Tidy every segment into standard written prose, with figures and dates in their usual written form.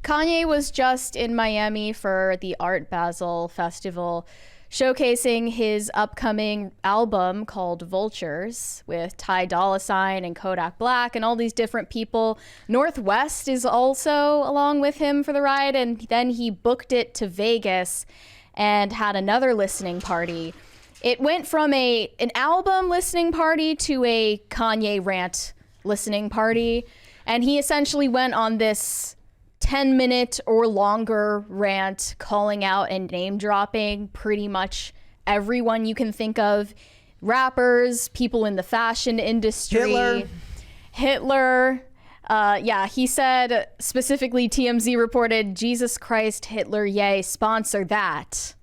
Kanye was just in Miami for the Art Basel Festival, showcasing his upcoming album called Vultures with Ty Dolla $ign and Kodak Black and all these different people. Northwest is also along with him for the ride, and then he booked it to Vegas and had another listening party. It went from an album listening party to a Kanye rant listening party, and he essentially went on this 10-minute or longer rant calling out and name dropping pretty much everyone you can think of. Rappers, people in the fashion industry. Hitler. Yeah, he said specifically, TMZ reported, Jesus Christ, Hitler, yay, sponsor that.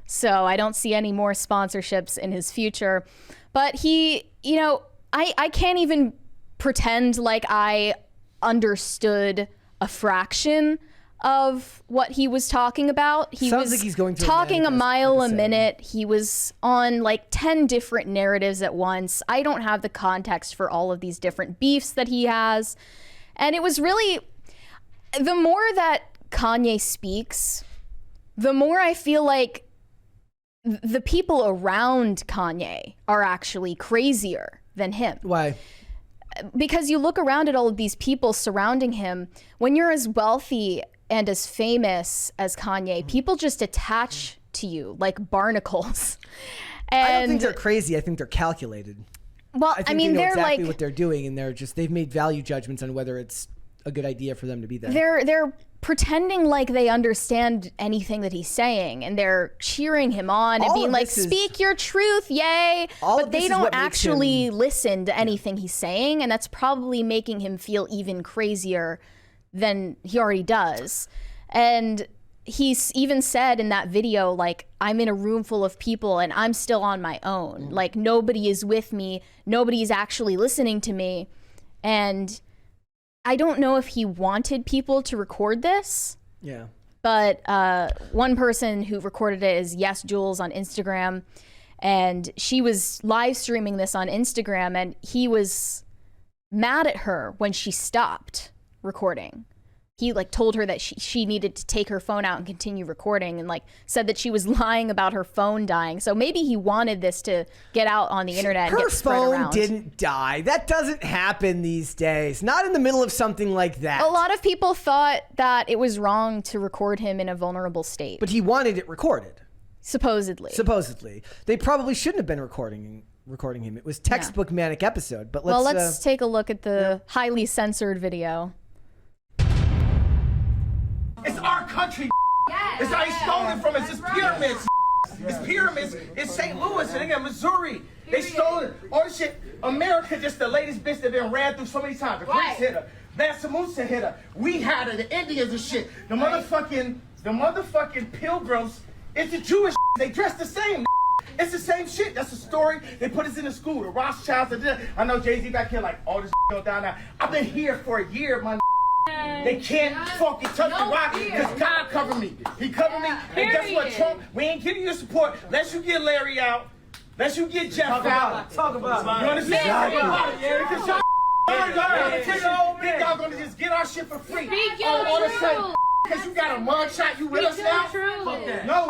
So I don't see any more sponsorships in his future. But he, you know, I can't even pretend like I understood a fraction of what he was talking about. He Sounds was like he's going through talking a mile a episode. minute. He was on like 10 different narratives at once. I don't have the context for all of these different beefs that he has. And it was really, the more that Kanye speaks, the more I feel like the people around Kanye are actually crazier than him. Why? Because you look around at all of these people surrounding him, when you're as wealthy and as famous as Kanye, people just attach to you like barnacles. And I don't think they're crazy. I think they're calculated. well, I think I mean, they know they're exactly like what they're doing, and they've made value judgments on whether it's a good idea for them to be there. they're pretending like they understand anything that he's saying, and they're cheering him on and All being of like, this is- speak your truth, yay. All But of this they is don't what makes actually him- listen to anything he's saying, and that's probably making him feel even crazier than he already does. And he's even said in that video, like, I'm in a room full of people and I'm still on my own. Like, nobody is with me. Nobody's actually listening to me. And I don't know if he wanted people to record this. Yeah. But one person who recorded it is Yes Jules on Instagram, and she was live streaming this on Instagram, and he was mad at her when she stopped recording. He like told her that she needed to take her phone out and continue recording, and like said that she was lying about her phone dying. So maybe he wanted this to get out on the internet and Her get spread phone around. didn't die. That doesn't happen these days. Not in the middle of something like that. A lot of people thought that it was wrong to record him in a vulnerable state. But he wanted it recorded. Supposedly. Supposedly. They probably shouldn't have been recording him. It was textbook manic episode. But let's take a look at the highly censored video. It's our country. It's how he stole it from us. It's pyramids. It's pyramids. It's St. Louis and they got Missouri. They stole it. All this shit. America just the latest bitch that been ran through so many times. The Greeks hit her. Mansa Musa hit her. We had her. The Indians and shit. The motherfucking pilgrims. It's the Jewish. They dress the same. It's the same shit. That's the story. They put us in the school. The Rothschilds. I know Jay-Z back here like all this go down now. I've been here for a year, my. They can't fucking touch the rock because God covered me. He covered me. And guess what, Trump? We ain't giving you support. Unless you get Larry out. Unless you get Jeff out. Talk about it. You understand? Exactly. Talk about it. Because y'all gonna just get our shit for free. All of a sudden, because you got a mugshot, you with us now?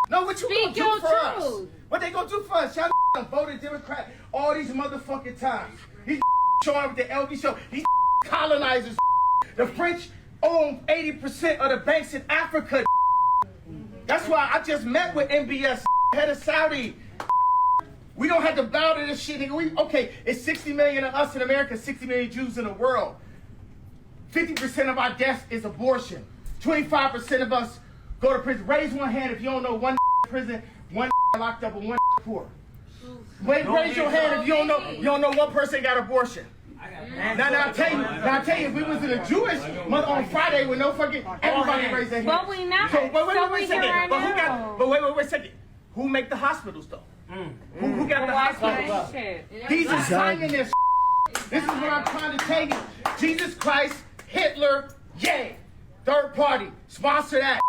No, what you gonna do for us? What they gonna do for us? Y'all voted Democrat all these motherfucking times. These showing up with the LB show. These colonizers. The French own 80% of the banks in Africa. That's why I just met with MBS, head of Saudi. We don't have to bow to this shit. Okay, it's 60 million of us in America, 60 million Jews in the world. 50% of our deaths is abortion. 25% of us go to prison. Raise one hand if you don't know one in prison, one locked up, and one poor. Raise your hand if you don't know one person got abortion. Now I tell you, if we was in a Jewish month on Friday with no fucking everybody raised their hand. But we not. So wait a second. Right But who got? But wait a second. Who make the hospitals though? Who got the hospitals? He's signing this. This is what I'm trying to tell you. Jesus Christ, Hitler, yay. Third party, sponsor that.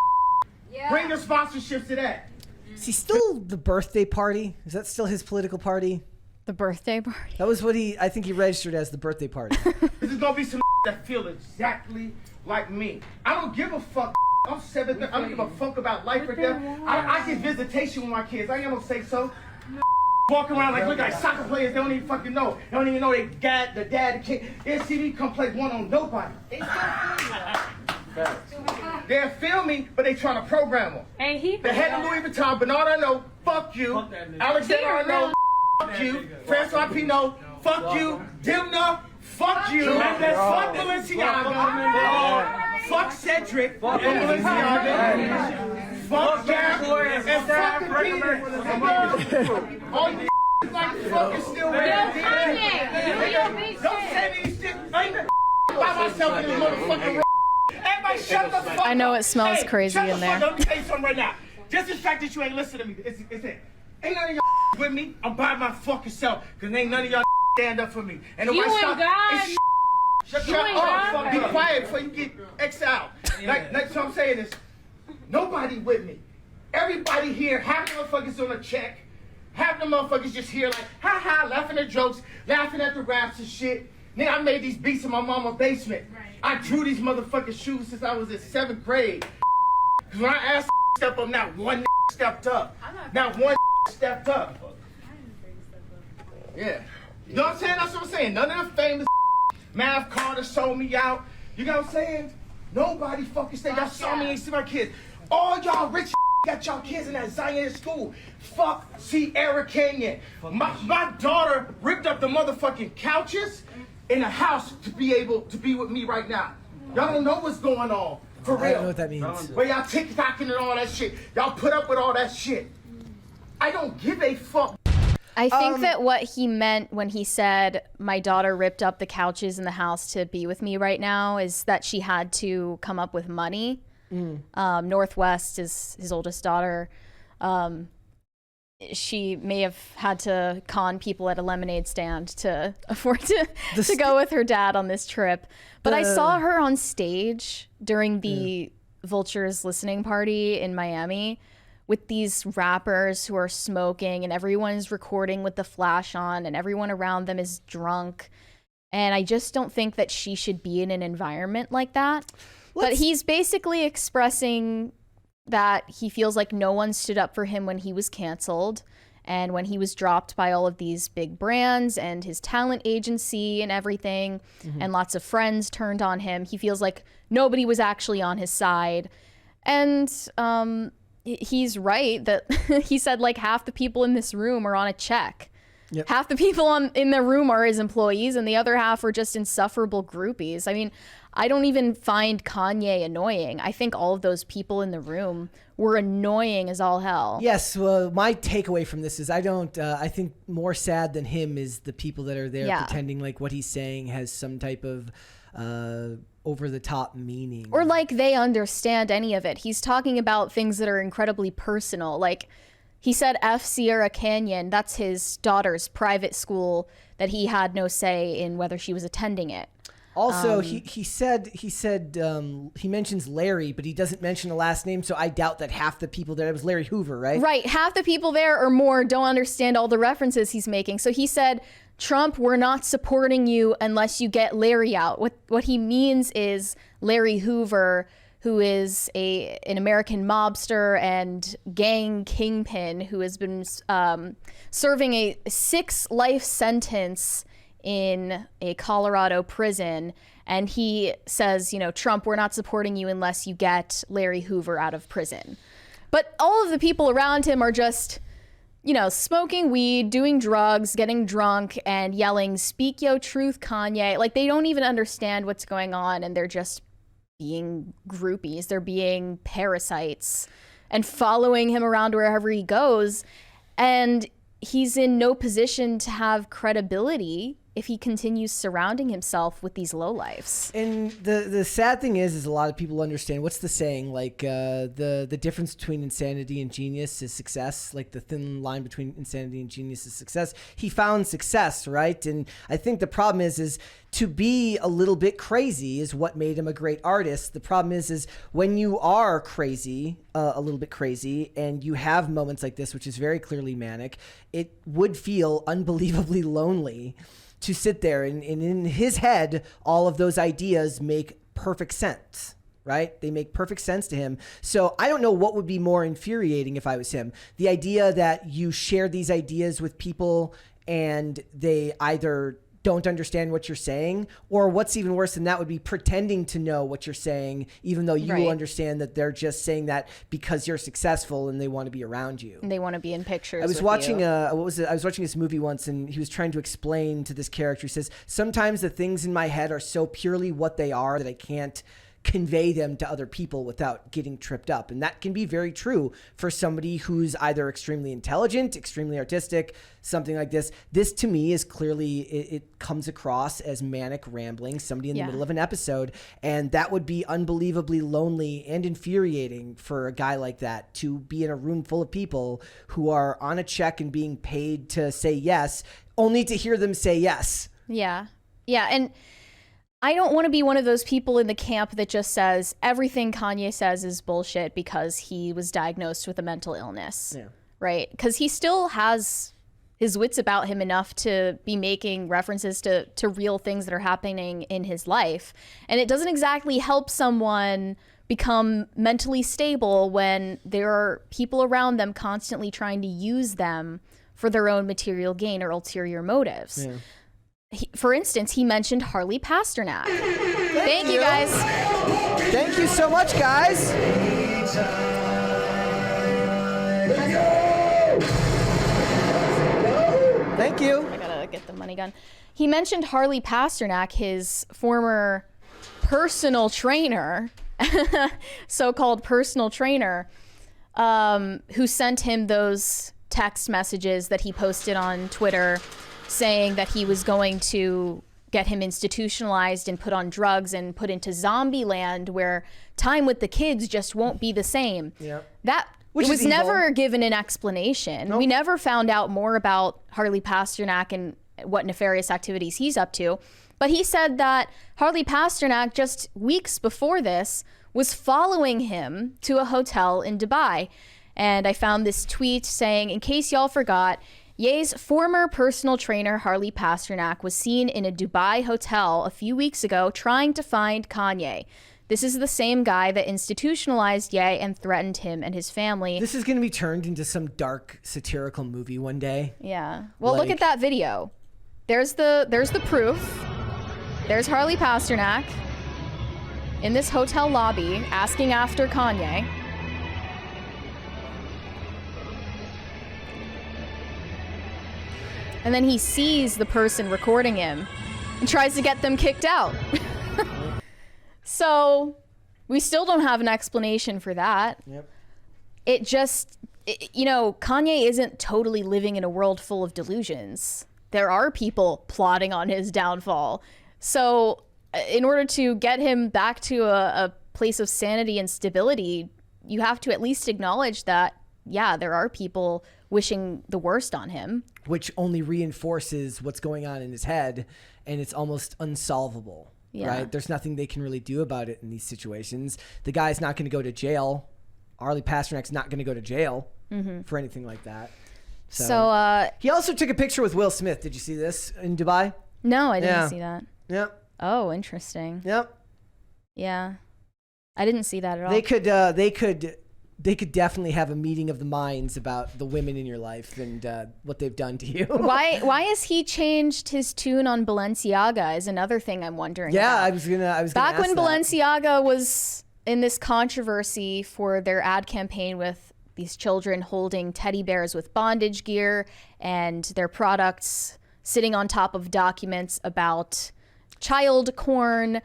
Yeah. Bring the sponsorships to that. Is he still the birthday party? Is that still his political party? The birthday party? That was what I think he registered as the birthday party. This is gonna be some that feel exactly like me. I don't give a fuck. I'm 7. I don't give a fuck about life or death. I get visitation with my kids. I ain't gonna say so. Walk around like look like soccer players. They don't even fucking know. They don't even know the dad, the kid. They see me come play one on nobody. They'll feel me, but they trying to program them. The head of Louis Vuitton, Bernard Arnault, fuck you. Alexander Arnault, fuck you. Francois Pinot, fuck you. Dimna, fuck you. Fuck Balenciaga. Fuck Cedric. Fuck Balenciaga. Fuck Gap. And fuck Peter. All you like fucking still wearing Don't say these shit. I ain't by myself in this motherfucking room. Everybody shut the fuck up. I know it smells crazy in there. Let me tell you something right now. Just the fact that you ain't listening to me, it's it. Ain't none of y'all with me. I'm by my fucking self. Because ain't none of y'all stand up for me. And You and God. Shut up. Be quiet before you get X out. Like, so I'm saying this. Nobody with me. Everybody here, half the motherfuckers on a check. Half the motherfuckers just here like, ha ha, laughing at jokes, laughing at the raps and shit. Nigga, I made these beats in my mama's basement. Right. I drew these motherfucking shoes since I was in 7th grade. Cause when I asked to step up, not one stepped up. Not one stepped up. Yeah. You know what I'm saying? That's what I'm saying. None of the famous Mav Carter sold me out. You know what I'm saying? Nobody fucking stayed. Y'all saw me, ain't see my kids. All y'all rich got y'all kids in that Zion school. Fuck Sierra Kanye. My daughter ripped up the motherfucking couches in the house to be able to be with me right now. Y'all don't know what's going on. For real. I don't know what that means. Where y'all TikToking and all that shit. Y'all put up with all that shit. I don't give a fuck. I think that what he meant when he said my daughter ripped up the couches in the house to be with me right now is that she had to come up with money. Northwest is his oldest daughter. She may have had to con people at a lemonade stand to afford to go with her dad on this trip. But I saw her on stage during the Vultures listening party in Miami with these rappers who are smoking and everyone's recording with the flash on and everyone around them is drunk. And I just don't think that she should be in an environment like that. But he's basically expressing that he feels like no one stood up for him when he was canceled and when he was dropped by all of these big brands and his talent agency and everything, and lots of friends turned on him. He feels like nobody was actually on his side. And he's right that he said like half the people in this room are on a check. Yep. Half the people in the room are his employees and the other half are just insufferable groupies. I mean, I don't even find Kanye annoying. I think all of those people in the room were annoying as all hell. Yes, well, my takeaway from this is I think more sad than him is the people that are there pretending like what he's saying has some type of over-the-top meaning. Or like they understand any of it. He's talking about things that are incredibly personal. Like he said F Sierra Canyon, that's his daughter's private school that he had no say in whether she was attending it. Also, he mentions Larry, but he doesn't mention the last name, so I doubt that half the people there, it was Larry Hoover, right? Right, half the people there or more don't understand all the references he's making. So he said, Trump, we're not supporting you unless you get Larry out. What he means is Larry Hoover, who is an American mobster and gang kingpin who has been serving a 6-life sentence in a Colorado prison. And he says, Trump, we're not supporting you unless you get Larry Hoover out of prison. But all of the people around him are just, smoking weed, doing drugs, getting drunk, and yelling, speak yo truth, Kanye. Like, they don't even understand what's going on, and they're just being groupies. They're being parasites and following him around wherever he goes. And he's in no position to have credibility if he continues surrounding himself with these lowlifes. And the sad thing is a lot of people understand what's the saying, like the difference between insanity and genius is success, like the thin line between insanity and genius is success. He found success, right? And I think the problem is to be a little bit crazy is what made him a great artist. The problem is when you are crazy, a little bit crazy, and you have moments like this, which is very clearly manic, it would feel unbelievably lonely. to sit there and in his head, all of those ideas make perfect sense. Right? They make perfect sense to him. So I don't know what would be more infuriating if I was him. The idea that you share these ideas with people and they either don't understand what you're saying, or what's even worse than that would be pretending to know what you're saying, even though you understand that they're just saying that because you're successful and they want to be around you. And they want to be in pictures. I was watching I was watching this movie once, and he was trying to explain to this character. He says, sometimes the things in my head are so purely what they are that I can't convey them to other people without getting tripped up. And that can be very true for somebody who's either extremely intelligent, extremely artistic, something like this. This to me is clearly, it comes across as manic rambling, somebody in the middle of an episode. And that would be unbelievably lonely and infuriating for a guy like that, to be in a room full of people who are on a check and being paid to say yes, only to hear them say yes. Yeah. Yeah. And I don't want to be one of those people in the camp that just says everything Kanye says is bullshit because he was diagnosed with a mental illness, right? Because he still has his wits about him enough to be making references to real things that are happening in his life. And it doesn't exactly help someone become mentally stable when there are people around them constantly trying to use them for their own material gain or ulterior motives. Yeah. For instance, he mentioned Harley Pasternak. Thank you, guys. Thank you so much, guys. Thank you. I gotta get the money gun. He mentioned Harley Pasternak, his former personal trainer, so-called personal trainer, who sent him those text messages that he posted on Twitter saying that he was going to get him institutionalized and put on drugs and put into zombie land where time with the kids just won't be the same. Yeah. It was never given an explanation. Nope. We never found out more about Harley Pasternak and what nefarious activities he's up to. But he said that Harley Pasternak, just weeks before this, was following him to a hotel in Dubai. And I found this tweet saying, in case y'all forgot, Ye's former personal trainer, Harley Pasternak, was seen in a Dubai hotel a few weeks ago trying to find Kanye. This is the same guy that institutionalized Ye and threatened him and his family. This is going to be turned into some dark satirical movie one day. Yeah. Well, look at that video. There's the proof. There's Harley Pasternak in this hotel lobby asking after Kanye. And then he sees the person recording him and tries to get them kicked out. So we still don't have an explanation for that. Yep. Kanye isn't totally living in a world full of delusions. There are people plotting on his downfall. So in order to get him back to a place of sanity and stability, you have to at least acknowledge that, yeah, there are people wishing the worst on him. Which only reinforces what's going on in his head, and it's almost unsolvable, right? There's nothing they can really do about it in these situations. The guy's not going to go to jail. Harley Pasternak's not going to go to jail for anything like that. So he also took a picture with Will Smith. Did you see this in Dubai? No, I didn't see that. Yep. Oh, interesting. Yep. Yeah. I didn't see that at all. They could definitely have a meeting of the minds about the women in your life and what they've done to you. Why has he changed his tune on Balenciaga is another thing I'm wondering about. I was gonna Back when Balenciaga was in this controversy for their ad campaign with these children holding teddy bears with bondage gear and their products sitting on top of documents about child porn,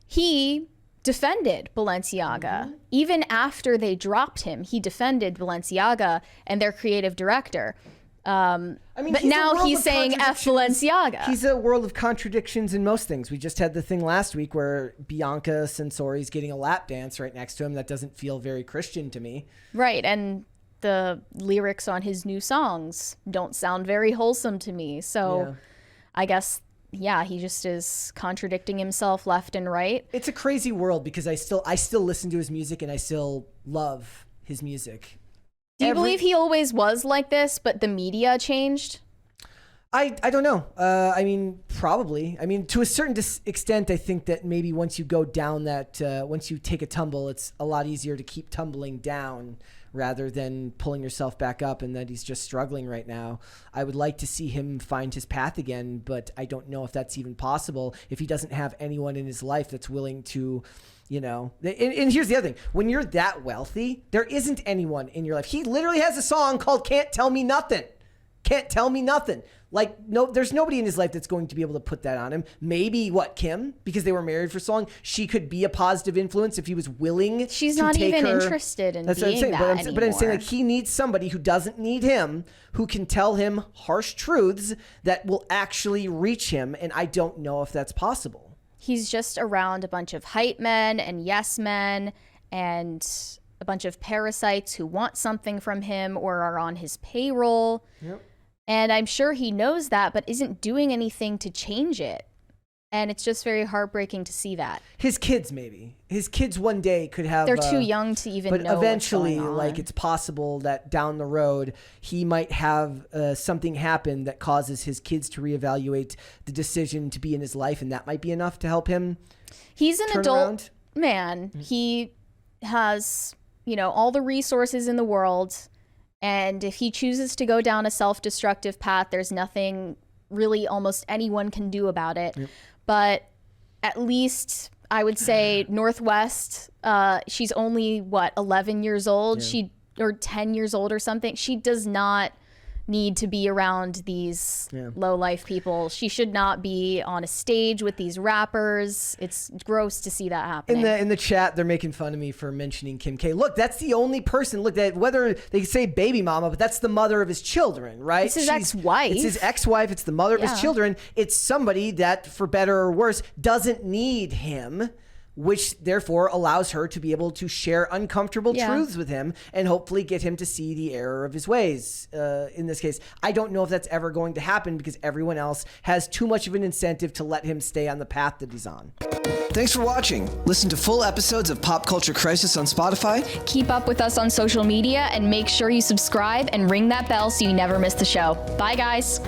he defended Balenciaga. Even after they dropped him, he defended Balenciaga and their creative director. But now he's saying F Balenciaga. He's a world of contradictions in most things. We just had the thing last week where Bianca Censori's getting a lap dance right next to him. That doesn't feel very Christian to me. Right, and the lyrics on his new songs don't sound very wholesome to me. So I guess he just is contradicting himself left and right. It's a crazy world because I still listen to his music and I still love his music. Do you believe he always was like this, but the media changed? I don't know. I mean, probably. I mean, to a certain extent, I think that maybe once you go down that, once you take a tumble, it's a lot easier to keep tumbling down rather than pulling yourself back up, and that he's just struggling right now. I would like to see him find his path again, but I don't know if that's even possible if he doesn't have anyone in his life that's willing to, you know. And here's the other thing. When you're that wealthy, there isn't anyone in your life. He literally has a song called Can't Tell Me Nothing. Can't tell me nothing. Like, no, there's nobody in his life that's going to be able to put that on him. Maybe Kim, because they were married for so long, she could be a positive influence if he was willing. She's to not take even her. interested in That's being what I'm saying. that anymore. But I'm saying, like, he needs somebody who doesn't need him, who can tell him harsh truths that will actually reach him. And I don't know if that's possible. He's just around a bunch of hype men and yes men and a bunch of parasites who want something from him or are on his payroll. Yep. And I'm sure he knows that, but isn't doing anything to change it. And it's just very heartbreaking to see that. His kids, maybe. His kids one day could have... They're too young to even know eventually, what's going on. like, it's possible that down the road, he might have something happen that causes his kids to reevaluate the decision to be in his life, and that might be enough to help him. He's an turn adult around. man. Mm-hmm. He has, you know, all the resources in the world. And if he chooses to go down a self-destructive path, there's nothing really almost anyone can do about it. Yep. But at least I would say Northwest, she's only, 11 years old? Yeah. Or 10 years old or something. She does not need to be around these low-life people. She should not be on a stage with these rappers. It's gross to see that happening. In the chat, they're making fun of me for mentioning Kim K. Look, that's the only person. Look, that whether they say baby mama, but that's the mother of his children, right? It's his ex-wife. It's his ex-wife. It's the mother of his children. It's somebody that, for better or worse, doesn't need him, which therefore allows her to be able to share uncomfortable truths with him and hopefully get him to see the error of his ways. In this case, I don't know if that's ever going to happen because everyone else has too much of an incentive to let him stay on the path that he's on. Thanks for watching. Listen to full episodes of Pop Culture Crisis on Spotify. Keep up with us on social media and make sure you subscribe and ring that bell so you never miss the show. Bye, guys.